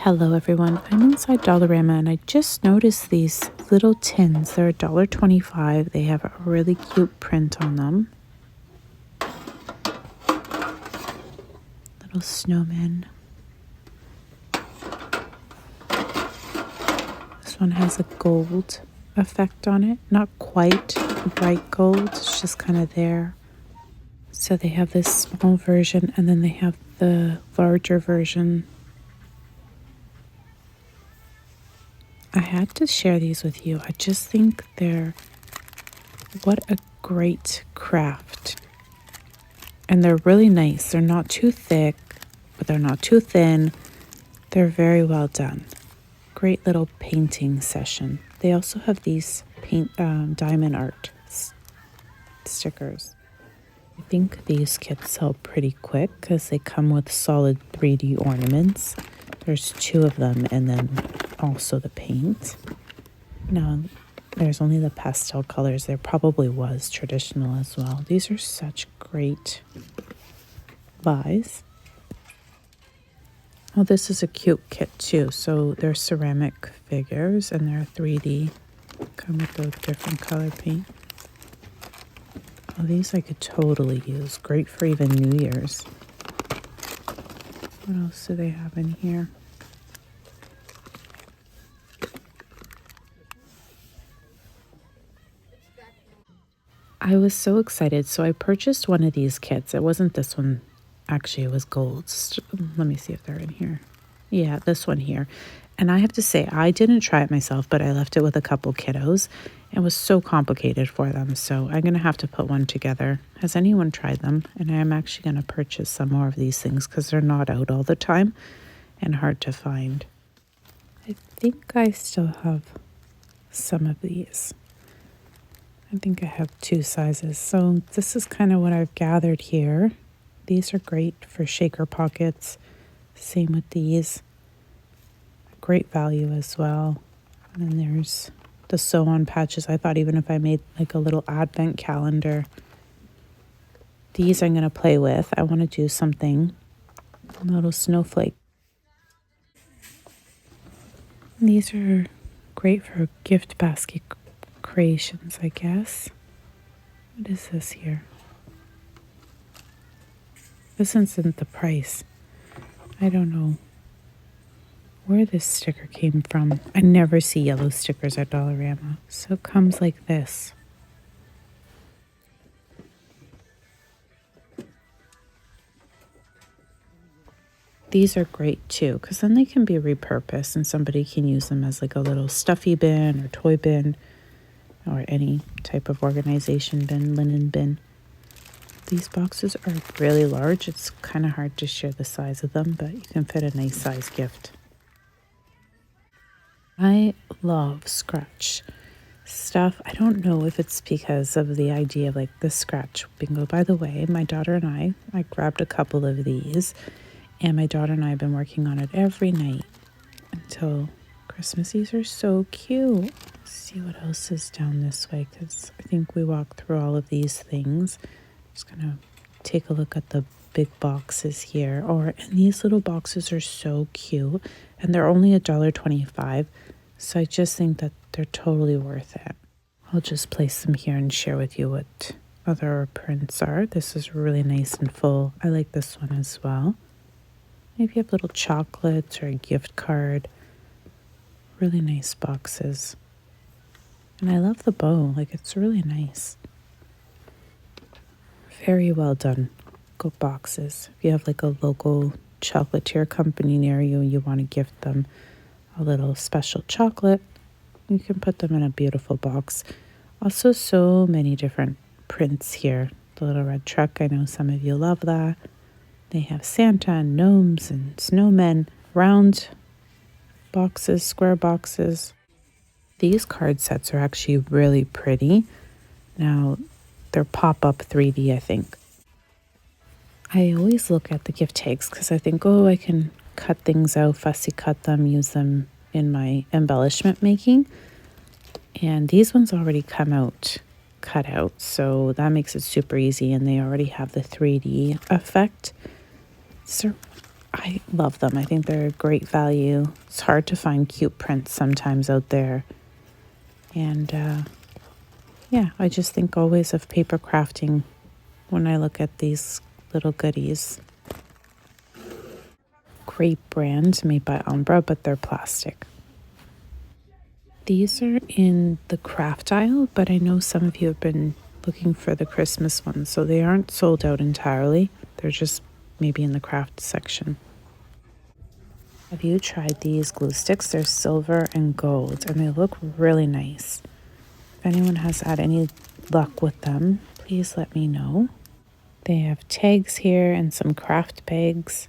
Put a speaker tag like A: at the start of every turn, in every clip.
A: Hello everyone, I'm inside Dollarama and I just noticed these little tins. They're $1.25. They have a really cute print on them. Little snowman. This one has a gold effect on it. Not quite bright gold, it's just kind of there. So they have this small version and then they have the larger version. I had to share these with you. I just think what a great craft. And they're really nice. They're not too thick, but they're not too thin. They're very well done. Great little painting session. They also have these diamond art stickers. I think these kits sell pretty quick because they come with solid 3D ornaments. There's 2 of them and then also the paint. Now, there's only the pastel colors. There probably was traditional as well. These are such great buys. Oh, this is a cute kit too. So they're ceramic figures and they're 3D. Come with the different color paint. Oh, these I could totally use. Great for even New Year's. What else do they have in here? I was so excited. So I purchased one of these kits. It wasn't this one. Actually, it was gold. Let me see if they're in here. Yeah, this one here. And I have to say, I didn't try it myself, but I left it with a couple kiddos. It was so complicated for them. So I'm going to have to put one together. Has anyone tried them? And I'm actually going to purchase some more of these things because they're not out all the time and hard to find. I think I still have some of these. I think I have 2 sizes. So this is kind of what I've gathered here. These are great for shaker pockets. Same with these. Great value as well. And then there's the sew-on patches. I thought even if I made like a little advent calendar. These I'm going to play with. I want to do something. A little snowflake. These are great for gift basket creations, I guess. What is this here? This isn't the price. I don't know where this sticker came from. I never see yellow stickers at Dollarama. So it comes like this. These are great too, because then they can be repurposed and somebody can use them as like a little stuffy bin or toy bin or any type of organization bin, linen bin. These boxes are really large. It's kind of hard to share the size of them, but you can fit a nice size gift. I love scratch stuff. I don't know if it's because of the idea of like the scratch bingo. By the way, my daughter and I grabbed a couple of these, and my daughter and I have been working on it every night until Christmas. These are so cute. Let's see what else is down this way, because I think we walked through all of these things. Just gonna take a look at the big boxes here. And these little boxes are so cute, and they're only $1.25. So I just think that they're totally worth it. I'll just place them here and share with you what other prints are. This is really nice and full. I like this one as well. Maybe you have little chocolates or a gift card. Really nice boxes. And I love the bow. Like, it's really nice. Very well done. Good boxes. If you have like a local chocolatier company near you and you want to gift them a little special chocolate, you can put them in a beautiful box. Also, so many different prints here. The little red truck, I know some of you love that. They have Santa and gnomes and snowmen, round boxes, square boxes. These card sets are actually really pretty. Now, they're pop-up 3D, I think. I always look at the gift tags because I think, oh, I can cut things out, fussy cut them, use them in my embellishment making. And these ones already come out cut out, so that makes it super easy, and they already have the 3D effect. These are I love them. I think they're a great value. It's hard to find cute prints sometimes out there. And yeah, I just think always of paper crafting when I look at these little goodies. Great brand made by Umbra, but they're plastic. These are in the craft aisle, but I know some of you have been looking for the Christmas ones, so they aren't sold out entirely. They're just maybe in the craft section. Have you tried these glue sticks? They're silver and gold, and they look really nice. If anyone has had any luck with them, please let me know. They have tags here and some craft bags.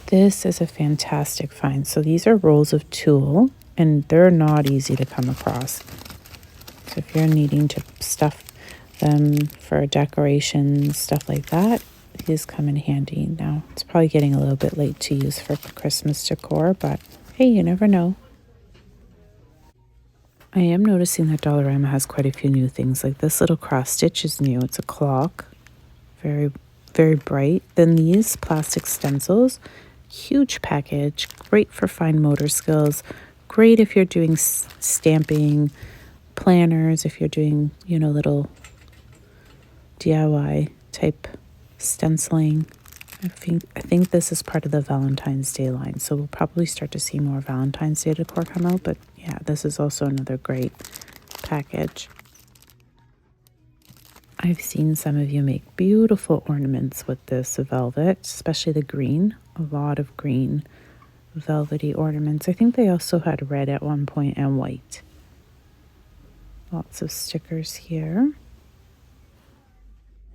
A: This is a fantastic find. So these are rolls of tulle, and they're not easy to come across. So if you're needing to stuff them for decorations, stuff like that, these come in handy. Now, it's probably getting a little bit late to use for Christmas decor, but hey, you never know. I am noticing that Dollarama has quite a few new things. Like this little cross stitch is new. It's a clock. Very, very bright. Then these plastic stencils. Huge package. Great for fine motor skills. Great if you're doing stamping, planners, if you're doing, little DIY type stenciling. I think this is part of the Valentine's Day line, so we'll probably start to see more Valentine's Day decor come out, but yeah, this is also another great package. I've seen some of you make beautiful ornaments with this velvet, especially the green, a lot of green velvety ornaments. I think they also had red at one point and white. Lots of stickers here.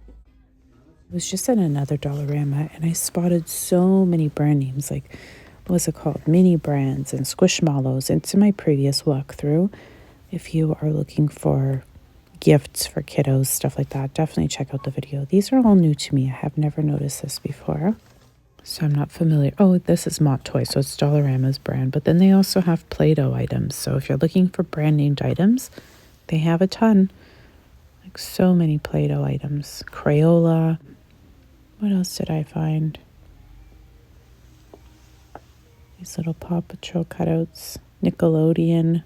A: I was just at another Dollarama and I spotted so many brand names, like, what was it called? Mini brands and Squishmallows. It's in my previous walkthrough. If you are looking for gifts for kiddos, stuff like that, definitely check out the video. These are all new to me. I have never noticed this before, so I'm not familiar. Oh, this is Mott Toy, so it's Dollarama's brand. But then they also have Play-Doh items. So if you're looking for brand named items, they have a ton. Like so many Play-Doh items. Crayola. What else did I find? These little Paw Patrol cutouts. Nickelodeon.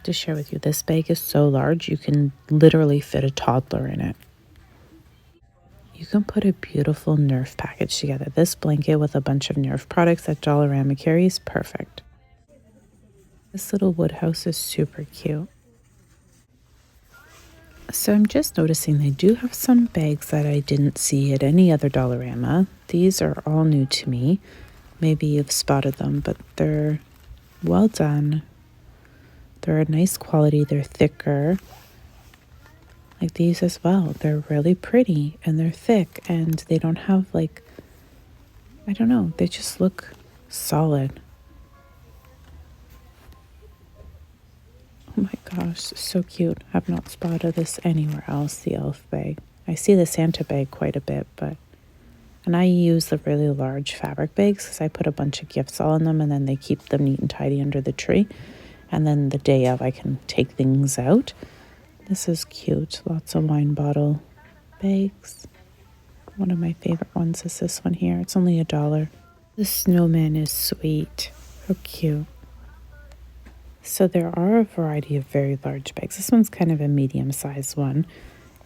A: To share with you, this bag is so large you can literally fit a toddler in it. You can put a beautiful Nerf package together. This blanket with a bunch of Nerf products that Dollarama carries, perfect. This little wood house is super cute. So I'm just noticing they do have some bags that I didn't see at any other Dollarama. These are all new to me. Maybe you've spotted them, but they're well done. They're a nice quality. They're thicker. Like these as well. They're really pretty and they're thick and they don't have like, I don't know, they just look solid. Oh my gosh, so cute. I've not spotted this anywhere else, the elf bag. I see the Santa bag quite a bit, and I use the really large fabric bags because I put a bunch of gifts all in them and then they keep them neat and tidy under the tree. And then the day of, I can take things out. This is cute. Lots of wine bottle bags. One of my favorite ones is this one here. It's only $1. The snowman is sweet. How cute. So there are a variety of very large bags. This one's kind of a medium-sized one.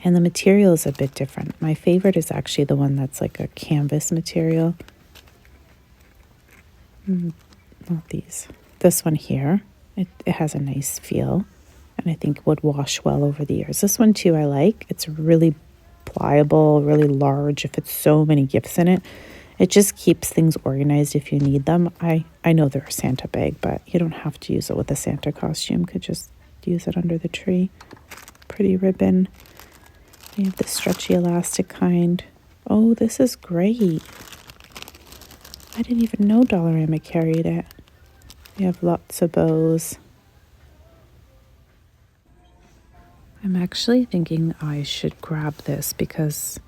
A: And the material is a bit different. My favorite is actually the one that's like a canvas material. Not these. This one here. It has a nice feel. And I think would wash well over the years. This one too I like. It's really pliable, really large. It fits so many gifts in it. It just keeps things organized if you need them. I know they're a Santa bag, but you don't have to use it with a Santa costume. Could just use it under the tree. Pretty ribbon. We have the stretchy elastic kind. Oh, this is great. I didn't even know Dollarama carried it. We have lots of bows. I'm actually thinking I should grab this because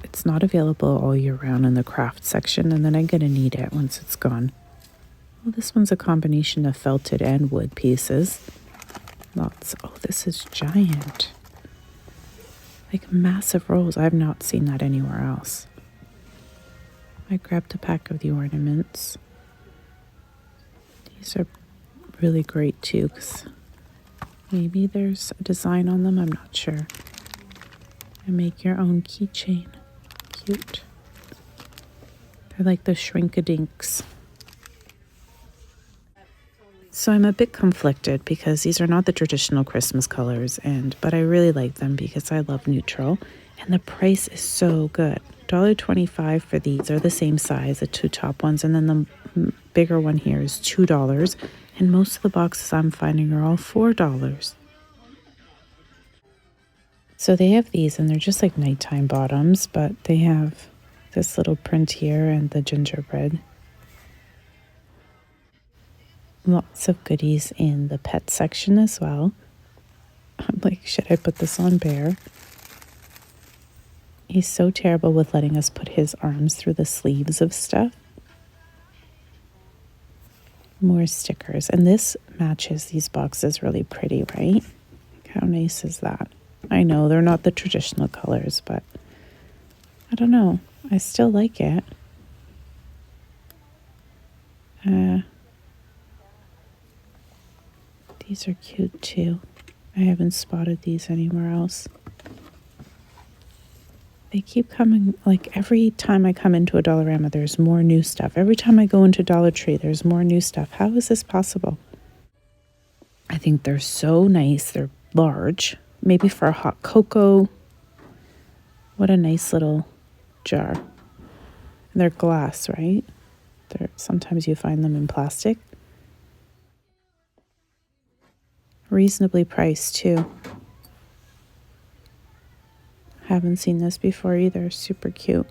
A: it's not available all year round in the craft section, and then I'm going to need it once it's gone. Well, this one's a combination of felted and wood pieces. Lots. Oh, this is giant. Like massive rolls. I've not seen that anywhere else. I grabbed a pack of the ornaments. These are really great too, because maybe there's a design on them. I'm not sure. And make your own keychain. Cute. They're like the shrink-a-dinks. So I'm a bit conflicted because these are not the traditional Christmas colors, but I really like them because I love neutral, and the price is so good. $1.25 for these. Are the same size, the two top ones, and then the bigger one here is $2, and most of the boxes I'm finding are all $4. So they have these, and they're just like nighttime bottoms, but they have this little print here and the gingerbread. Lots of goodies in the pet section as well. I'm like, should I put this on Bear? He's so terrible with letting us put his arms through the sleeves of stuff. More stickers. And this matches these boxes really pretty, right? How nice is that? I know they're not the traditional colors, but I don't know. I still like it. These are cute too. I haven't spotted these anywhere else. They keep coming, like every time I come into a Dollarama, there's more new stuff. Every time I go into Dollar Tree, there's more new stuff. How is this possible? I think they're so nice. They're large. Maybe for a hot cocoa. What a nice little jar. And they're glass, right? Sometimes you find them in plastic. Reasonably priced too. Haven't seen this before either. Super cute.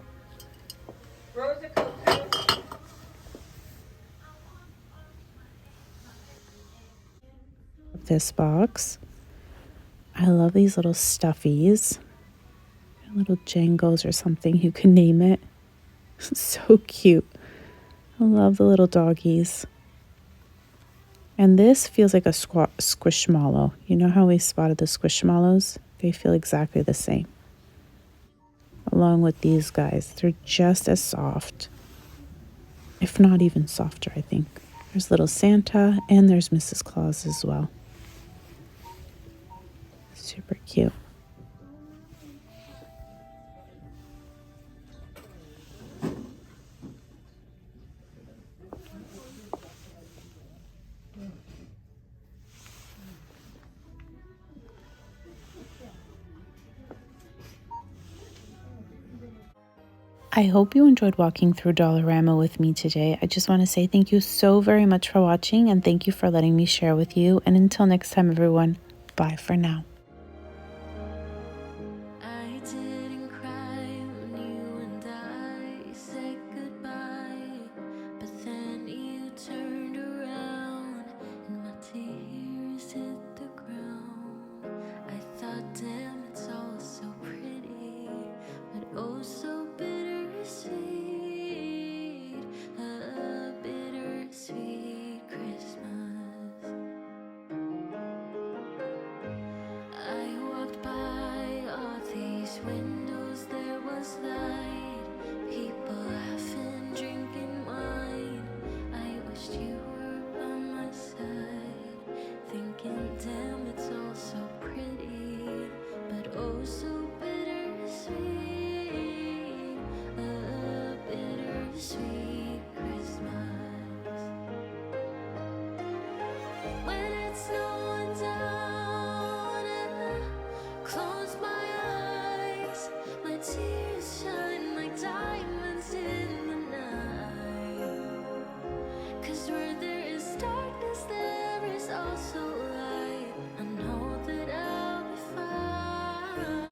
A: This box. I love these little stuffies. Little Jangos or something. You can name it. So cute. I love the little doggies. And this feels like a squishmallow. You know how we spotted the squishmallows? They feel exactly the same. Along with these guys. They're just as soft. If not even softer, I think. There's little Santa and there's Mrs. Claus as well. Super cute. I hope you enjoyed walking through Dollarama with me today. I just want to say thank you so very much for watching, and thank you for letting me share with you. And until next time, everyone, bye for now.